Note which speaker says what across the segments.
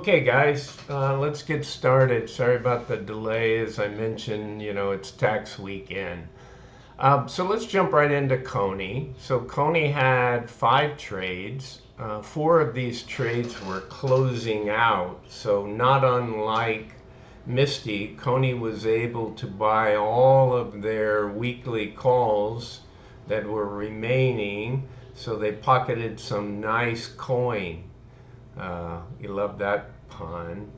Speaker 1: Okay, guys, let's get started. Sorry about the delay. As I mentioned, it's tax weekend. So let's jump right into CONY. So CONY had 5 trades. 4 of these trades were closing out. So not unlike MSTY, CONY was able to buy all of their weekly calls that were remaining. So they pocketed some nice coin. You love that pun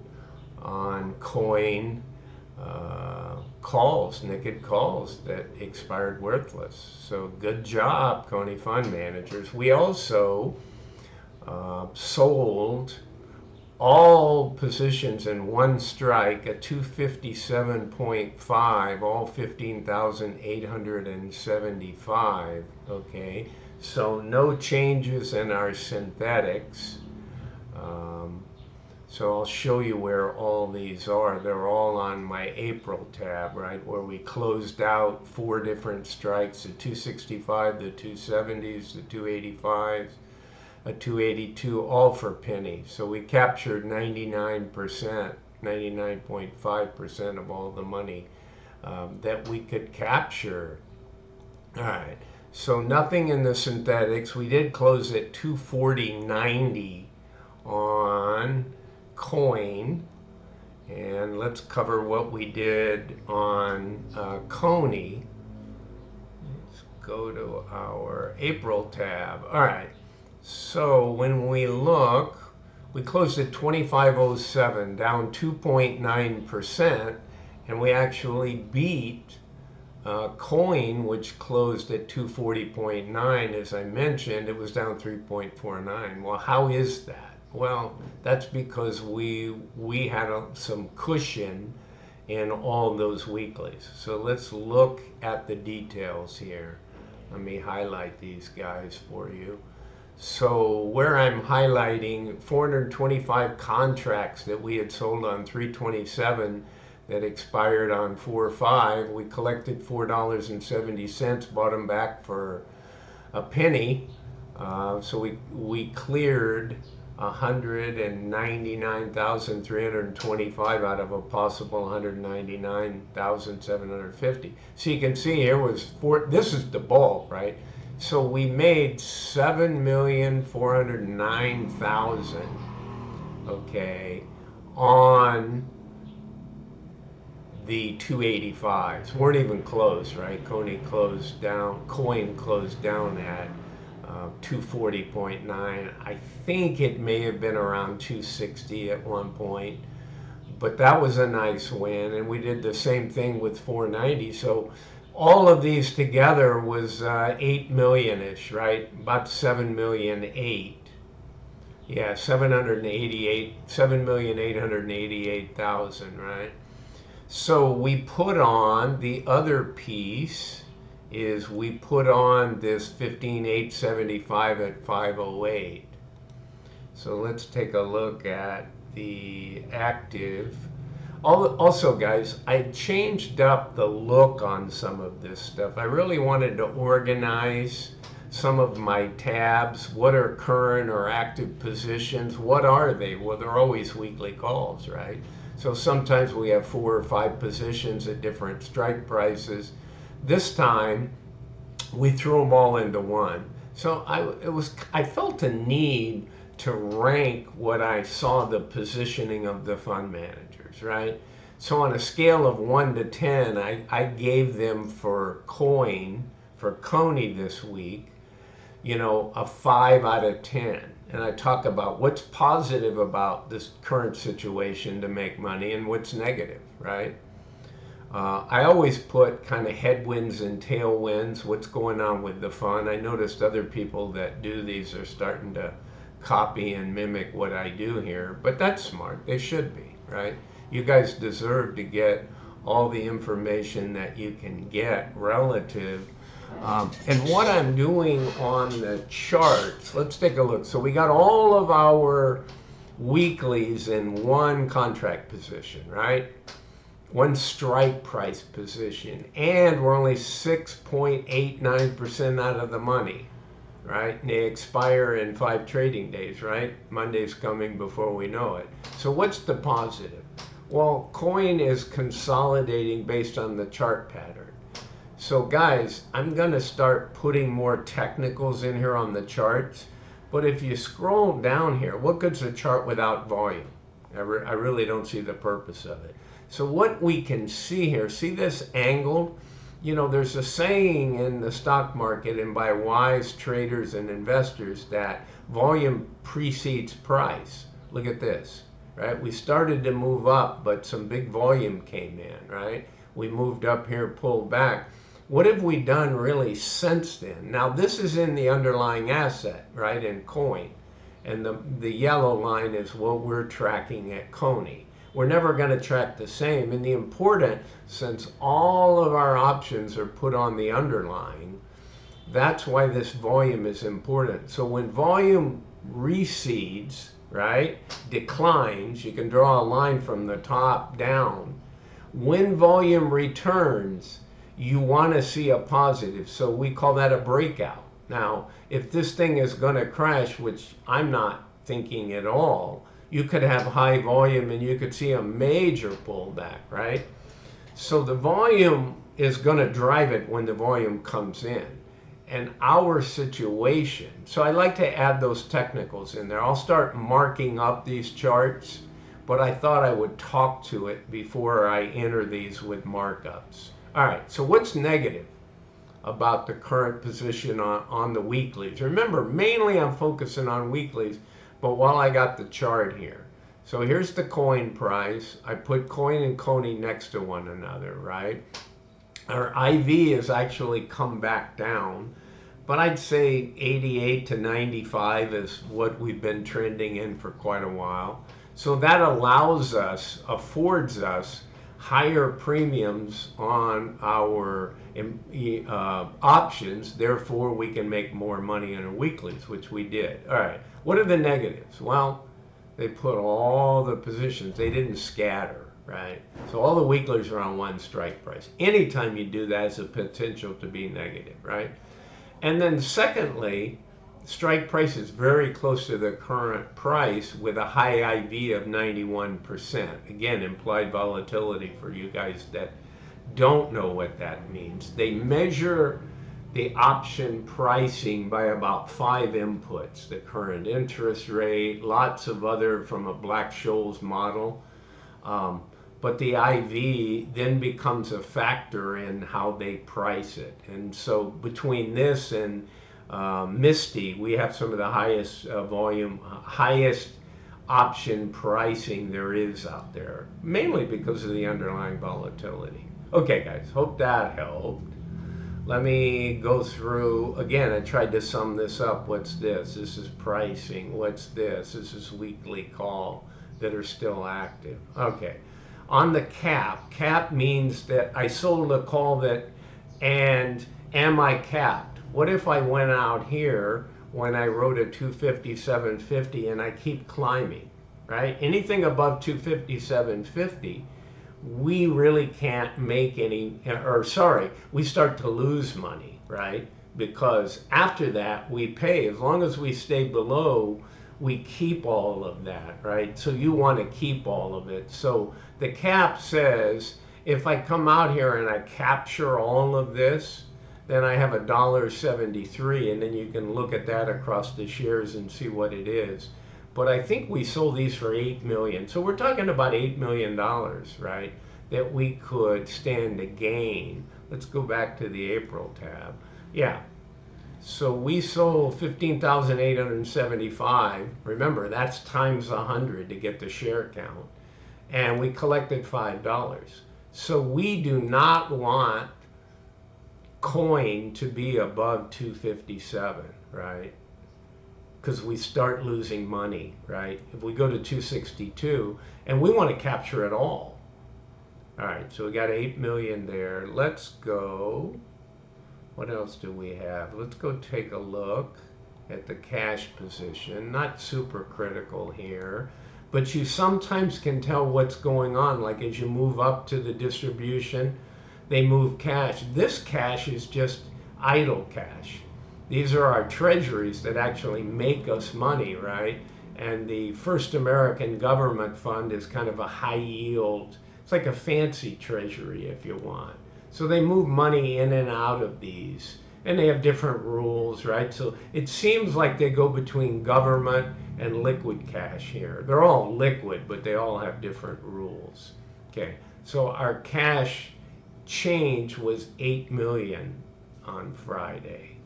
Speaker 1: on coin calls, naked calls that expired worthless. So good job, CONY fund managers. We also sold all positions in one strike at 257.5, all 15,875. Okay, so no changes in our synthetics. So I'll show you where all these are. They're all on my April tab, right, where we closed out 4 different strikes, the 265, the 270s, the 285s, a 282, all for penny. So we captured 99%, 99.5% of all the money that we could capture. All right, so nothing in the synthetics. We did close at 240.90 on coin, and let's cover what we did on CONY. Let's go to our April tab. All right, so when we look, we closed at 2507, down 2.9%, and we actually beat coin, which closed at 240.9. As I mentioned, it was down 3.49. Well, how is that? Well, that's because we had some cushion in all those weeklies. So let's look at the details here. Let me highlight these guys for you. So where I'm highlighting 425 contracts that we had sold on 327 that expired on 4/5, we collected $4.70, bought them back for a penny. So we cleared 199,325 out of a possible 199,750. So you can see here this is the bulk, right? So we made 7,409,000, okay, on the 285s. Weren't even close, right? Coin closed down at 240.9. I think it may have been around 260 at one point, but that was a nice win. And we did the same thing with 490. So all of these together was 8 million-ish, right? About 7,000,008. Yeah, 7,888,000, right? So we put on the other piece is we put on this 15,875 at 508. So let's take a look at the active. Also, guys, I changed up the look on some of this stuff. I really wanted to organize some of my tabs. What are current or active positions? What are they? Well, they're always weekly calls, right? So sometimes we have 4 or 5 positions at different strike prices. This time, we threw them all into one. So I felt a need to rank what I saw the positioning of the fund managers, right? So on a scale of 1 to 10, I gave them for CONY this week, a 5 out of 10. And I talk about what's positive about this current situation to make money and what's negative, right? I always put kind of headwinds and tailwinds, what's going on with the fund. I noticed other people that do these are starting to copy and mimic what I do here, but that's smart. They should be, right? You guys deserve to get all the information that you can get relative. And what I'm doing on the charts, let's take a look. So we got all of our weeklies in one contract position, right? One strike price position, and we're only 6.89% out of the money, right? And they expire in 5 trading days, right? Monday's coming before we know it. So what's the positive? Well, coin is consolidating based on the chart pattern. So guys, I'm going to start putting more technicals in here on the charts. But if you scroll down here, what good's a chart without volume? I really don't see the purpose of it. So what we can see here, see this angle? You know, there's a saying in the stock market and by wise traders and investors that volume precedes price. Look at this, right? We started to move up, but some big volume came in, right? We moved up here, pulled back. What have we done really since then? Now, this is in the underlying asset, right, in coin. And the yellow line is what we're tracking at CONY. We're never going to track the same. And the important, since all of our options are put on the underlying, that's why this volume is important. So when volume recedes, right, declines, you can draw a line from the top down. When volume returns, you want to see a positive. So we call that a breakout. Now, if this thing is going to crash, which I'm not thinking at all, you could have high volume and you could see a major pullback, right? So the volume is going to drive it when the volume comes in. And our situation, so I like to add those technicals in there. I'll start marking up these charts, but I thought I would talk to it before I enter these with markups. All right, so what's negative about the current position on the weeklies? Remember, mainly I'm focusing on weeklies, but while I got the chart here. So here's the coin price. I put coin and CONY next to one another, right? Our IV has actually come back down, but I'd say 88 to 95 is what we've been trending in for quite a while. So that allows us, affords us, higher premiums on our options. Therefore, we can make more money in our weeklies, which we did. All right, what are the negatives? Well, they put all the positions, they didn't scatter, right? So all the weeklies are on one strike price. Anytime you do that, it's a potential to be negative, right? And then secondly, strike price is very close to the current price with a high IV of 91%. Again, implied volatility for you guys that don't know what that means. They measure the option pricing by about 5 inputs: the current interest rate, lots of other from a Black-Scholes model. But the IV then becomes a factor in how they price it. And so between this and MSTY, we have some of the highest volume, highest option pricing there is out there, mainly because of the underlying volatility. Okay, guys, hope that helped. Let me go through, again, I tried to sum this up. What's this? This is pricing. What's this? This is weekly call that are still active. Okay. On the cap means that I sold a call that, and am I capped? What if I went out here when I wrote a 257.50 and I keep climbing, right? Anything above 257.50, we really can't make any, or sorry, we start to lose money, right? Because after that, we pay. As long as we stay below, we keep all of that, right? So you want to keep all of it. So the cap says, if I come out here and I capture all of this, then I have $1.73, and then you can look at that across the shares and see what it is. But I think we sold these for $8 million. So we're talking about $8 million, right, that we could stand to gain. Let's go back to the April tab. Yeah. So we sold 15,875. Remember, that's times 100 to get the share count. And we collected $5. So we do not want coin to be above 257, right? Because we start losing money, right? If we go to 262, and we want to capture it all. All right, so we got 8 million there. Let's go. What else do we have? Let's go take a look at the cash position. Not super critical here, but you sometimes can tell what's going on. Like as you move up to the distribution, they move cash. This cash is just idle cash. These are our treasuries that actually make us money, right? And the First American Government Fund is kind of a high yield. It's like a fancy treasury if you want. So they move money in and out of these, and they have different rules, right? So it seems like they go between government and liquid cash here. They're all liquid, but they all have different rules. Okay, so our cash change was 8 million on Friday,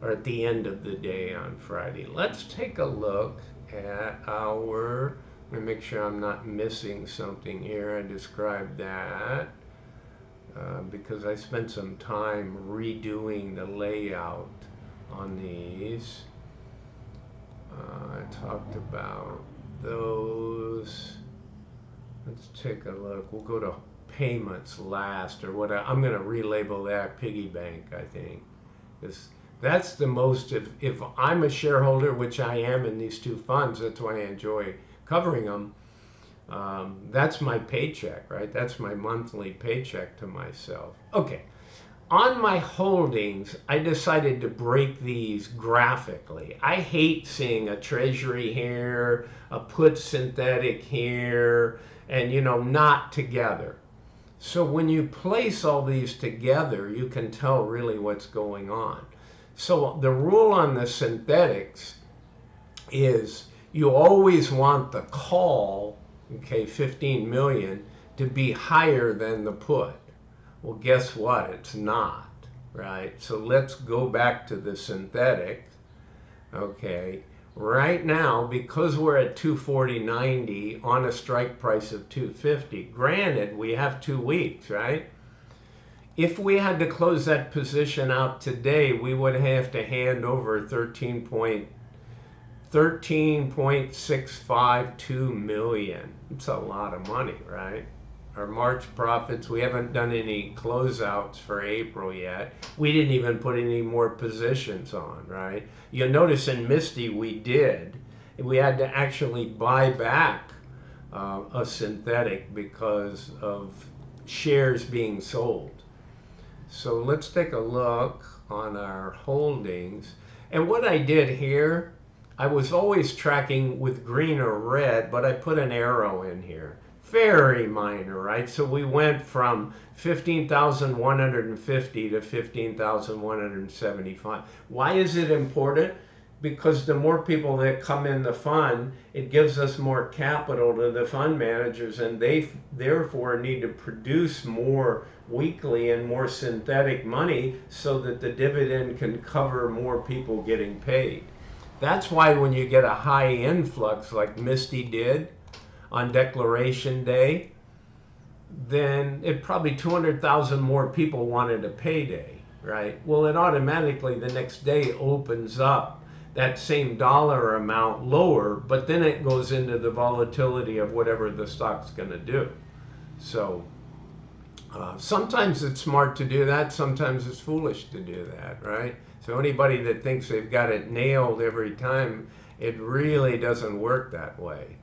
Speaker 1: or at the end of the day on Friday. Let's take a look at our, let me make sure I'm not missing something here. I described that because I spent some time redoing the layout on these. I talked about those. Let's take a look. We'll go to payments last, or what I'm going to relabel that piggy bank, I think. That's the most, if I'm a shareholder, which I am in these two funds, that's why I enjoy covering them. That's my paycheck, right? That's my monthly paycheck to myself. Okay. On my holdings, I decided to break these graphically. I hate seeing a treasury here, a put synthetic here, and not together. So when you place all these together, you can tell really what's going on. So the rule on the synthetics is you always want the call, okay, 15 million, to be higher than the put. Well, guess what? It's not, right? So let's go back to the synthetic. Okay, right now, because we're at 240.90 on a strike price of 250, granted, we have 2 weeks, right? If we had to close that position out today, we would have to hand over 13.652 million. It's a lot of money, right? Our March profits, we haven't done any closeouts for April yet. We didn't even put any more positions on, right? You'll notice in MSTY we did. We had to actually buy back a synthetic because of shares being sold. So let's take a look on our holdings. And what I did here, I was always tracking with green or red, but I put an arrow in here. Very minor, right? So we went from 15,150 to 15,175. Why is it important? Because the more people that come in the fund, it gives us more capital to the fund managers, and they therefore need to produce more weekly and more synthetic money so that the dividend can cover more people getting paid. That's why when you get a high influx like MSTY did on Declaration Day, then it probably 200,000 more people wanted a payday, right? Well, it automatically the next day opens up that same dollar amount lower, but then it goes into the volatility of whatever the stock's going to do. So sometimes it's smart to do that, sometimes it's foolish to do that, right? So anybody that thinks they've got it nailed every time, it really doesn't work that way.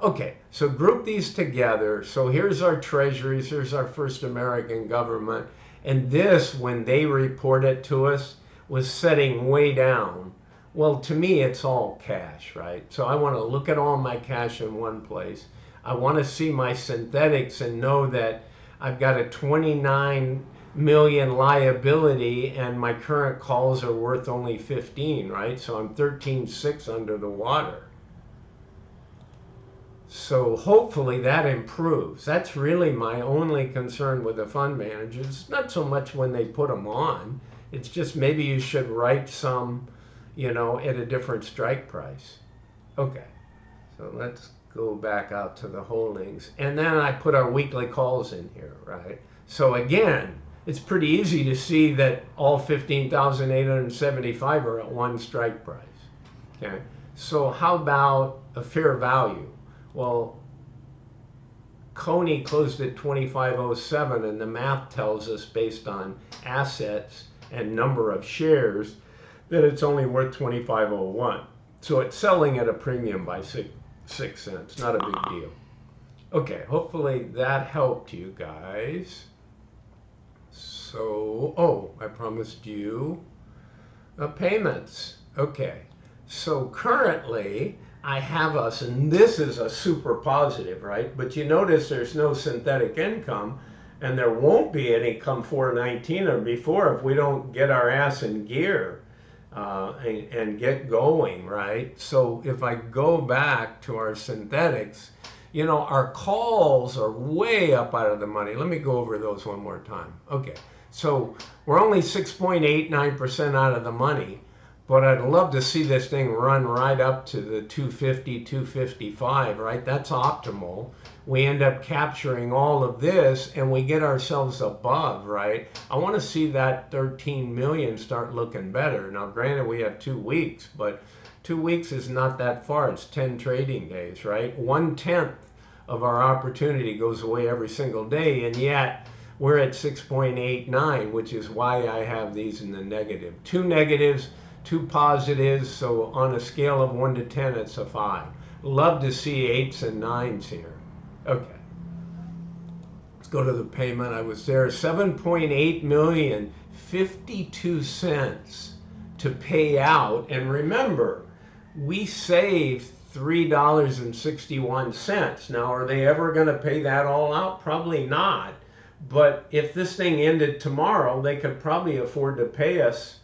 Speaker 1: Okay, so group these together. So here's our treasuries, here's our First American Government, and this, when they report it to us, was setting way down. Well, to me, it's all cash, right? So I want to look at all my cash in one place. I want to see my synthetics and know that I've got a 29 million liability and my current calls are worth only 15, right? So I'm 13.6 under the water. So hopefully that improves. That's really my only concern with the fund managers. Not so much when they put them on. It's just maybe you should write some, at a different strike price. Okay, so let's go back out to the holdings. And then I put our weekly calls in here, right? So again, it's pretty easy to see that all 15,875 are at one strike price. Okay, so how about a fair value? Well, CONY closed at 2507, and the math tells us based on assets and number of shares that it's only worth 2501. So it's selling at a premium by 6 cents, not a big deal. Okay, hopefully that helped you guys. So, I promised you Payments. Okay. So currently I have us, and this is a super positive, right? But you notice there's no synthetic income, and there won't be any come 419 or before if we don't get our ass in gear and get going, right? So if I go back to our synthetics, you know, our calls are way up out of the money. Let me go over those one more time. Okay. So we're only 6.89% out of the money, but I'd love to see this thing run right up to the 250, 255, right? That's optimal. We end up capturing all of this and we get ourselves above, right? I want to see that 13 million start looking better. Now, granted, we have 2 weeks, but 2 weeks is not that far. It's 10 trading days, right? 1/10 of our opportunity goes away every single day, and yet we're at 6.89, which is why I have these in the negative. 2 negatives, 2 positives, so on a scale of 1 to 10, it's a 5. Love to see 8s and 9s here. Okay. Let's go to the payment. I was there, 7.8 million, 52 cents to pay out. And remember, we saved $3.61. Now, are they ever going to pay that all out? Probably not. But if this thing ended tomorrow, they could probably afford to pay us,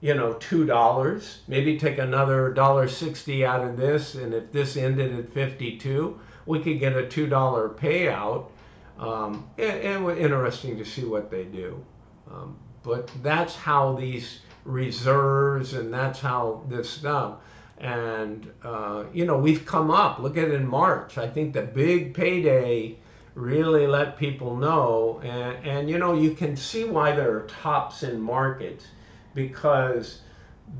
Speaker 1: you know, $2, maybe take another $1.60 out of this. And if this ended at 52, we could get a $2 payout. It was interesting to see what they do. But that's how these reserves and that's how this stuff. And, you know, we've come up. Look at it in March. I think the big payday really let people know. And, you know, you can see why there are tops in markets because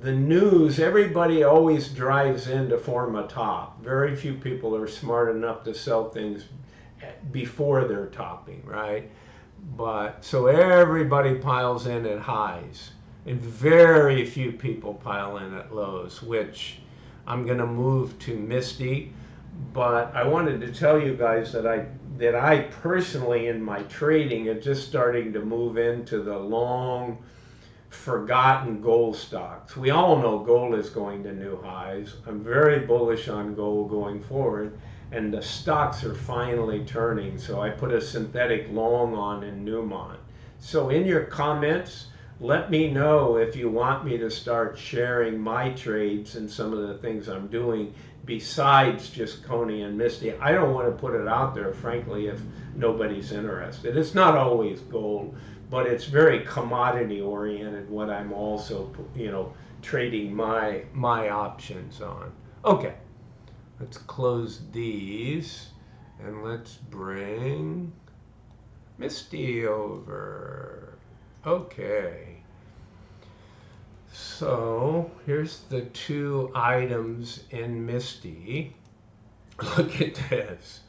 Speaker 1: the news, everybody always drives in to form a top. Very few people are smart enough to sell things before they're topping, right? But so everybody piles in at highs and very few people pile in at lows, which I'm going to move to MSTY. But I wanted to tell you guys that I personally in my trading are just starting to move into the long forgotten gold stocks. We all know gold is going to new highs. I'm very bullish on gold going forward, and the stocks are finally turning. So I put a synthetic long on in Newmont. So in your comments, let me know if you want me to start sharing my trades and some of the things I'm doing besides just CONY and MSTY. I don't want to put it out there, frankly, if nobody's interested. It's not always gold, but it's very commodity oriented, what I'm also, you know, trading my options on. Okay, let's close these and let's bring MSTY over. Okay. So here's the 2 items in MSTY. Look at this.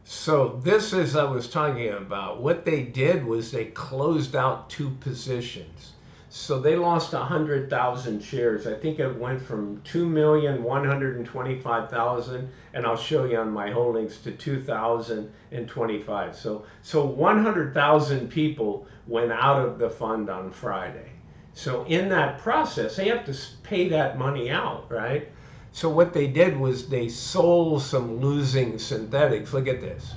Speaker 1: So this is I was talking about. What they did was they closed out 2 positions. So they lost 100,000 shares. I think it went from 2,125,000, and I'll show you on my holdings, to 2,025. So 100,000 people went out of the fund on Friday. So in that process, they have to pay that money out, right? So what they did was they sold some losing synthetics. Look at this.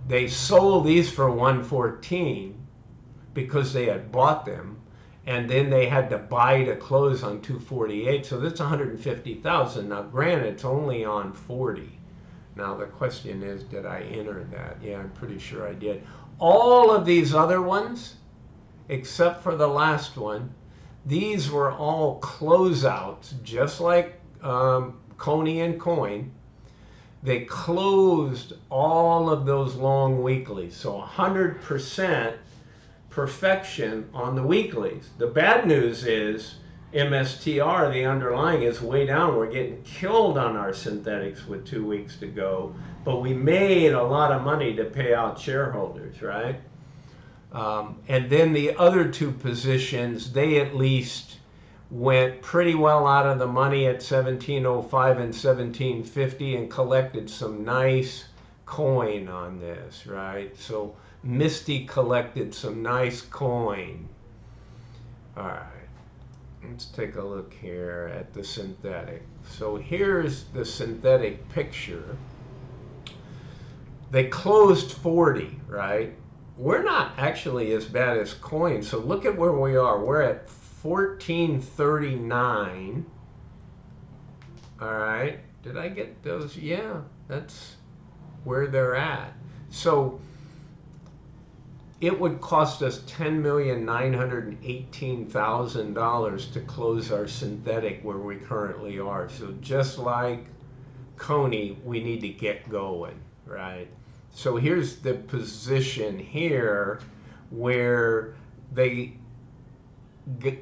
Speaker 1: They sold these for 114 because they had bought them, and then they had to buy to close on 248. So that's 150,000. Now, granted, it's only on 40. Now the question is, did I enter that? Yeah, I'm pretty sure I did. All of these other ones, except for the last one, these were all closeouts, just like CONY and COIN. They closed all of those long weeklies. So 100% perfection on the weeklies. The bad news is MSTR, the underlying, is way down. We're getting killed on our synthetics with 2 weeks to go. But we made a lot of money to pay out shareholders, right? And then the other 2 positions, they at least went pretty well out of the money at 1705 and 1750 and collected some nice coin on this, right? So MSTY collected some nice coin. All right. Let's take a look here at the synthetic. So here's the synthetic picture. They closed 40, right? We're not actually as bad as CONY. So look at where we are. We're at 1439. All right. Did I get those? Yeah, that's where they're at. So it would cost us $10,918,000 to close our synthetic where we currently are. So just like CONY, we need to get going, right? So here's the position here where they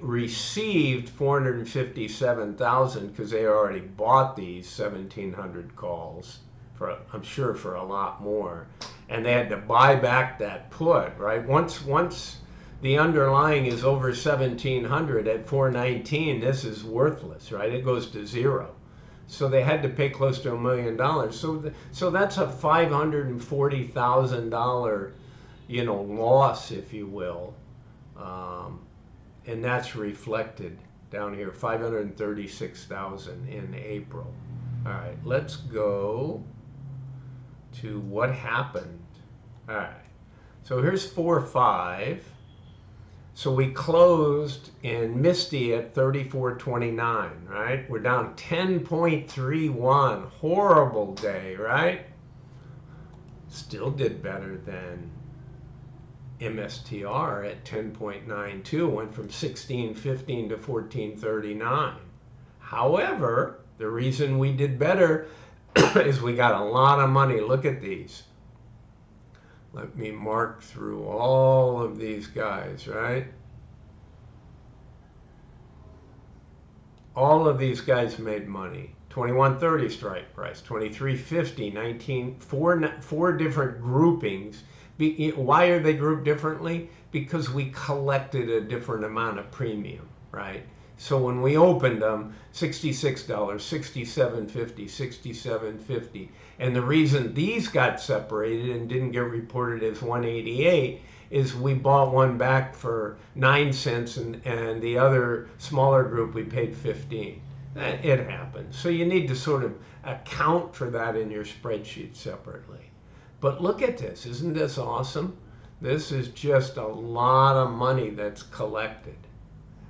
Speaker 1: received 457,000 because they already bought these 1,700 calls for, I'm sure, for a lot more, and they had to buy back that put, right? Once the underlying is over 1,700 at 419, this is worthless, right? It goes to zero. So they had to pay close to $1 million. So that's a $540,000, loss, if you will, and that's reflected down here, 536,000 in April. All right, let's go to what happened. All right, so here's 4-5. So we closed in MSTY at 34.29, right? We're down 10.31. Horrible day, right? Still did better than MSTR at 10.92. Went from 16.15 to 14.39. However, the reason we did better is we got a lot of money. Look at these. Let me mark through all of these guys, right? All of these guys made money. 21.30 strike price, 23.50, four different groupings. Why are they grouped differently? Because we collected a different amount of premium, right? So when we opened them, $66, $67.50, $67.50. And the reason these got separated and didn't get reported as 188 is we bought one back for 9 cents and the other smaller group we paid 15. It happens. So you need to sort of account for that in your spreadsheet separately. But look at this. Isn't this awesome? This is just a lot of money that's collected.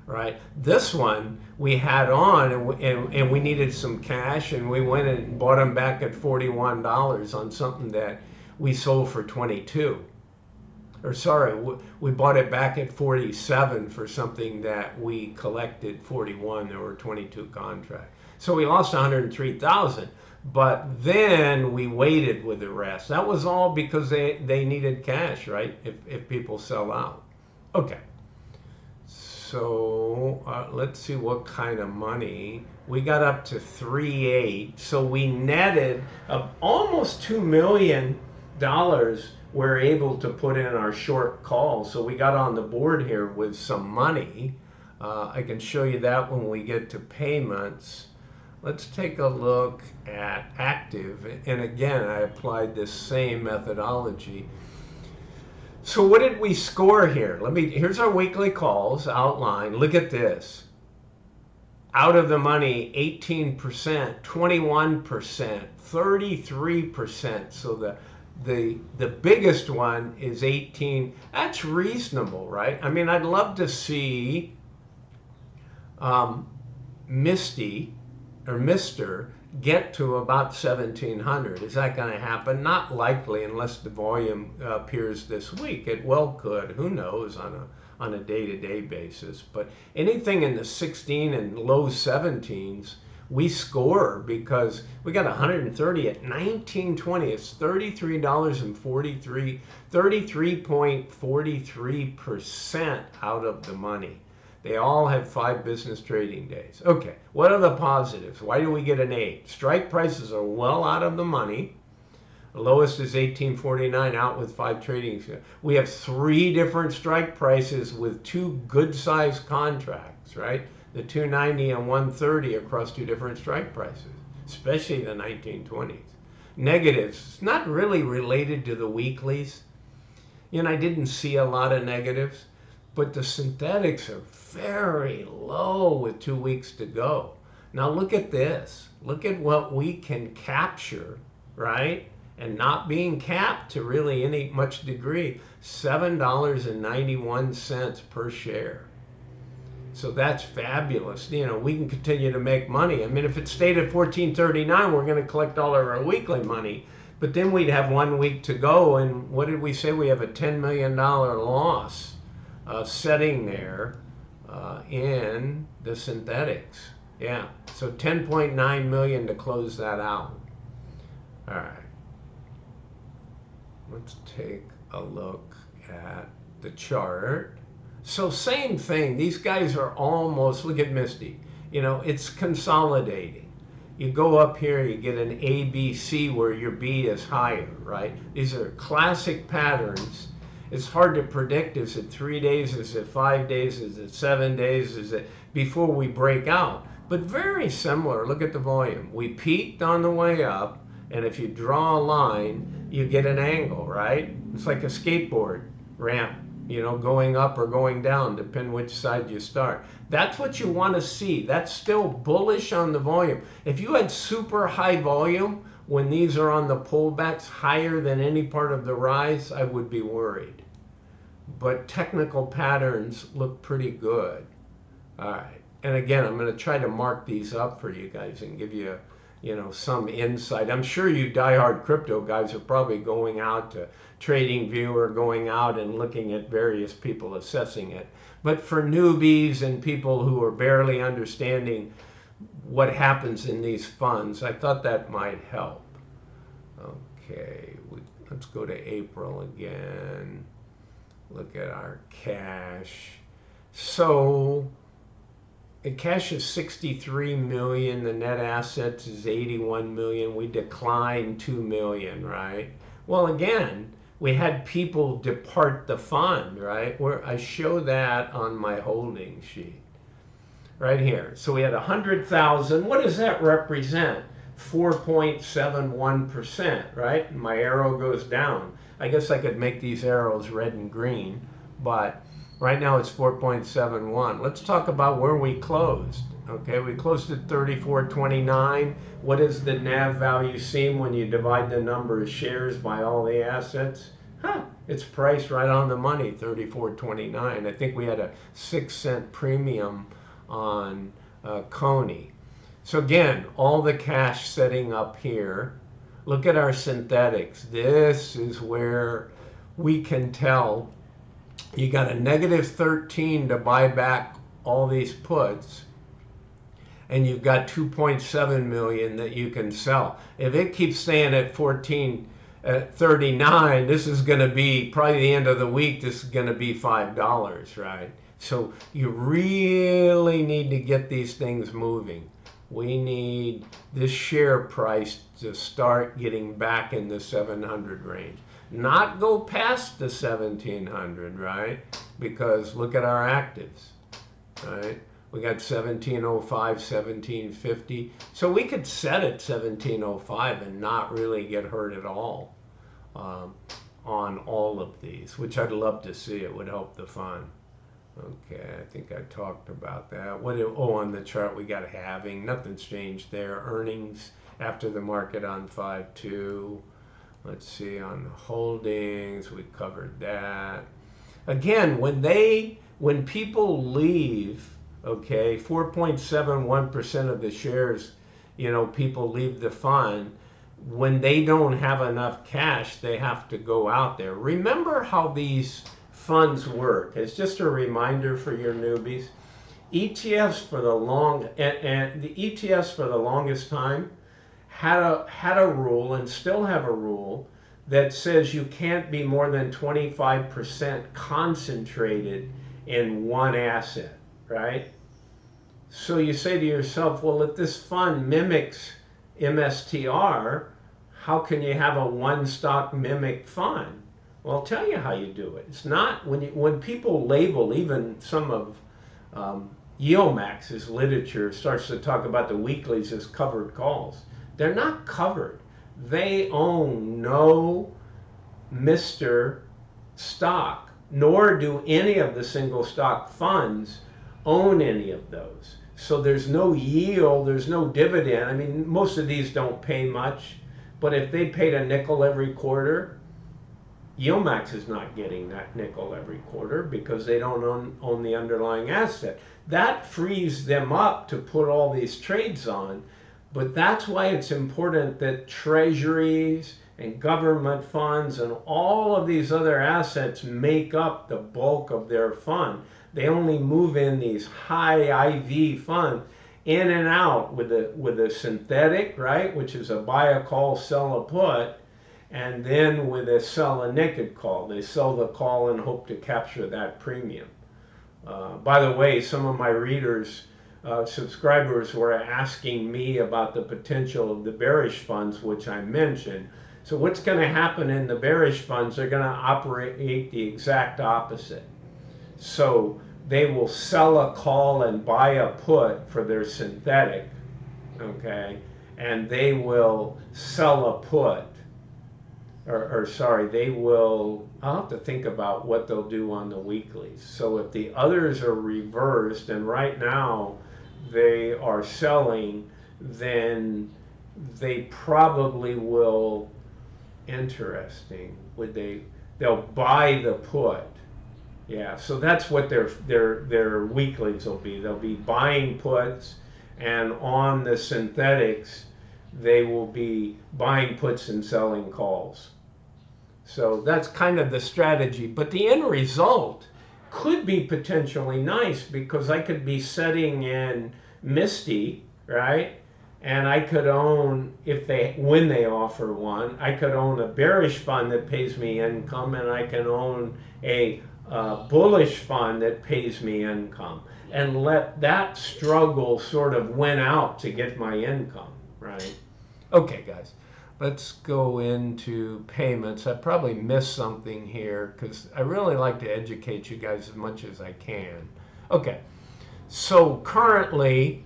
Speaker 1: Right, this one we had on, and we needed some cash, and we went and bought them back at $41 on something that we sold for 22. Or sorry, we bought it back at 47 for something that we collected 41. There were 22 contracts, so we lost 103,000. But then we waited with the rest. That was all because they needed cash, right? If people sell out, okay. So let's see what kind of money. We got up to 3.8. So we netted almost $2 million we're able to put in our short call. So we got on the board here with some money. I can show you that when we get to payments. Let's take a look at active. And again, I applied this same methodology. So what did we score here? Here's our weekly calls outlined. Look at this. Out of the money, 18%, 21%, 33%. So the biggest one is 18. That's reasonable, right? I mean, I'd love to see MSTY or Mr. get to about 1,700. Is that going to happen? Not likely, unless the volume appears this week. It well could. Who knows on a day-to-day basis? But anything in the 16 and low 17s, we score because we got 130 at 19.20. It's $33.43% out of the money. They all have 5 business trading days. Okay, what are the positives? Why do we get an 8? Strike prices are well out of the money. The lowest is 18.49, out with 5 trading. We have 3 different strike prices with 2 good-sized contracts, right? The 290 and 130 across 2 different strike prices, especially the 1920s. Negatives, it's not really related to the weeklies. I didn't see a lot of negatives. but the synthetics are very low with 2 weeks to go. Now look at this. Look at what we can capture, right? And not being capped to really any much degree, $7.91 per share. So that's fabulous. You know, we can continue to make money. I mean, if it stayed at $14.39, we're going to collect all of our weekly money. But then we'd have 1 week to go, and what did we say? We have a $10 million loss setting there in the synthetics. Yeah, so 10.9 million to close that out. All right. Let's take a look at the chart. So same thing. These guys are almost, look at MSTY. You know, it's consolidating. You go up here, you get an ABC where your B is higher, right? These are classic patterns. It's hard to predict. Is it 3 days? Is it 5 days? Is it 7 days? Is it before we break out? But very similar. Look at the volume. We peaked on the way up, and if you draw a line, you get an angle, right? It's like a skateboard ramp, you know, going up or going down, depending which side you start. That's what you want to see. That's still bullish on the volume. If you had super high volume when these are on the pullbacks higher than any part of the rise, I would be worried. But technical patterns look pretty good. All right. And again, I'm going to try to mark these up for you guys and give you, you know, some insight. I'm sure you diehard crypto guys are probably going out to TradingView or going out and looking at various people assessing it. But for newbies and people who are barely understanding what happens in these funds, I thought that might help. Okay, let's go to April again. Look at our cash. So the cash is 63 million, the net assets is 81 million. We declined 2 million, right? Well, again, we had people depart the fund, right? Where I show that on my holding sheet right here. So we had 100,000. What does that represent? 4.71%, right? And my arrow goes down. I guess I could make these arrows red and green, but right now it's 4.71. Let's talk about where we closed. Okay, we closed at 34.29. What does the NAV value seem when you divide the number of shares by all the assets? It's priced right on the money, 34.29. I think we had a 6-cent premium on CONY. So again, all the cash setting up here. Look at our synthetics. This is where we can tell you got a negative 13 to buy back all these puts, and you've got 2.7 million that you can sell. If it keeps staying at 14.39, this is going to be probably the end of the week. This is going to be $5, right? So you really need to get these things moving. We need this share price to start getting back in the 700 range. Not go past the 1700, right? Because look at our actives, right? We got 1705, 1750. So we could set at 1705 and not really get hurt at all on all of these, which I'd love to see. It would help the fund. Okay, I think I talked about that. On the chart we got halving. Nothing's changed there. Earnings after the market on 5.2. Let's see, on holdings, we covered that. Again, when people leave, okay, 4.71% of the shares, you know, people leave the fund. When they don't have enough cash, they have to go out there. Remember how these funds work. It's just a reminder for your newbies. ETFs for the ETFs for the longest time had a rule and still have a rule that says you can't be more than 25% concentrated in one asset, right? So you say to yourself, well, if this fund mimics MSTR, how can you have a one stock mimic fund? Well, I'll tell you how you do it. It's not when people label, even some of Yieldmax's literature starts to talk about the weeklies as covered calls. They're not covered. They own no Mr. stock nor do any of the single stock funds own any of those. So there's no yield, there's no dividend. I mean, most of these don't pay much, but if they paid a nickel every quarter, Yieldmax is not getting that nickel every quarter because they don't own the underlying asset. That frees them up to put all these trades on, but that's why it's important that treasuries and government funds and all of these other assets make up the bulk of their fund. They only move in these high IV funds in and out with a synthetic, right, which is a buy a call, sell a put, and then with a sell a naked call. They sell the call and hope to capture that premium. By the way, some of my readers, subscribers were asking me about the potential of the bearish funds, which I mentioned. So what's going to happen in the bearish funds? They're going to operate the exact opposite. So they will sell a call and buy a put for their synthetic, okay? And they will sell a put, or sorry, they will, I'll have to think about what they'll do on the weeklies. So if the others are reversed, and right now they are selling, then they probably will, interesting, they'll buy the put. Yeah, so that's what their weeklies will be. They'll be buying puts, and on the synthetics, they will be buying puts and selling calls. So that's kind of the strategy. But the end result could be potentially nice because I could be setting in MSTY, right? And I could own, when they offer one, I could own a bearish fund that pays me income, and I can own a bullish fund that pays me income, and let that struggle sort of win out to get my income, right? Okay, guys, let's go into payments. I probably missed something here because I really like to educate you guys as much as I can. Okay, so currently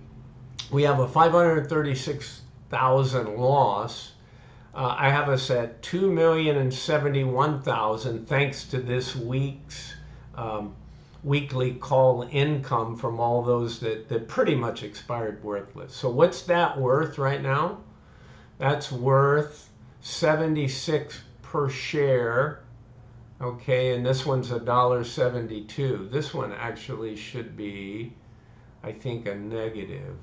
Speaker 1: we have a 536,000 loss. I have us at 2,071,000 thanks to this week's weekly call income from all those that pretty much expired worthless. So what's that worth right now? That's worth 76 per share. Okay, and this one's $1.72. This one actually should be, I think, a negative.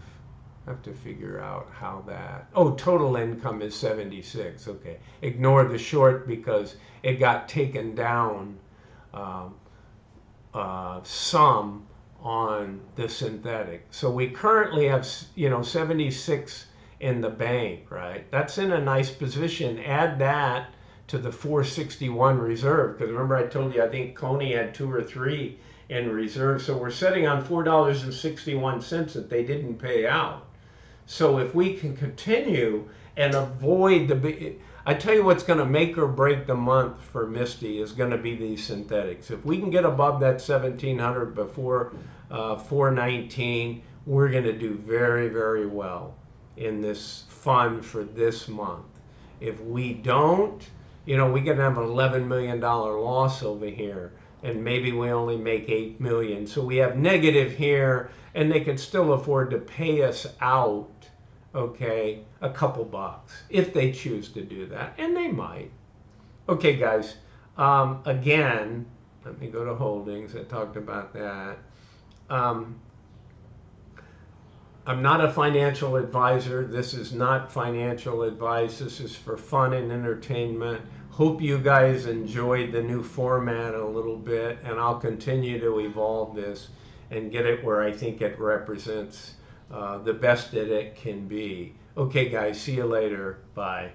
Speaker 1: I have to figure out how that, oh, total income is 76. Okay, ignore the short because it got taken down some on the synthetic. So we currently have, 76 in the bank, right? That's in a nice position. Add that to the 461 reserve, because remember I told you I think CONY had 2 or 3 in reserve. So we're sitting on $4.61 that they didn't pay out. So if we can continue and avoid I tell you what's going to make or break the month for MSTY is going to be these synthetics. If we can get above that 1700 before 419, we're going to do very, very well in this fund for this month. If we don't, we can have an $11 million loss over here, and maybe we only make 8 million. So we have negative here, and they could still afford to pay us out, okay, a couple bucks if they choose to do that, and they might. Okay, guys, again, let me go to holdings. I talked about that. I'm not a financial advisor. This is not financial advice. This is for fun and entertainment. Hope you guys enjoyed the new format a little bit, and I'll continue to evolve this and get it where I think it represents the best that it can be. Okay, guys, see you later. Bye.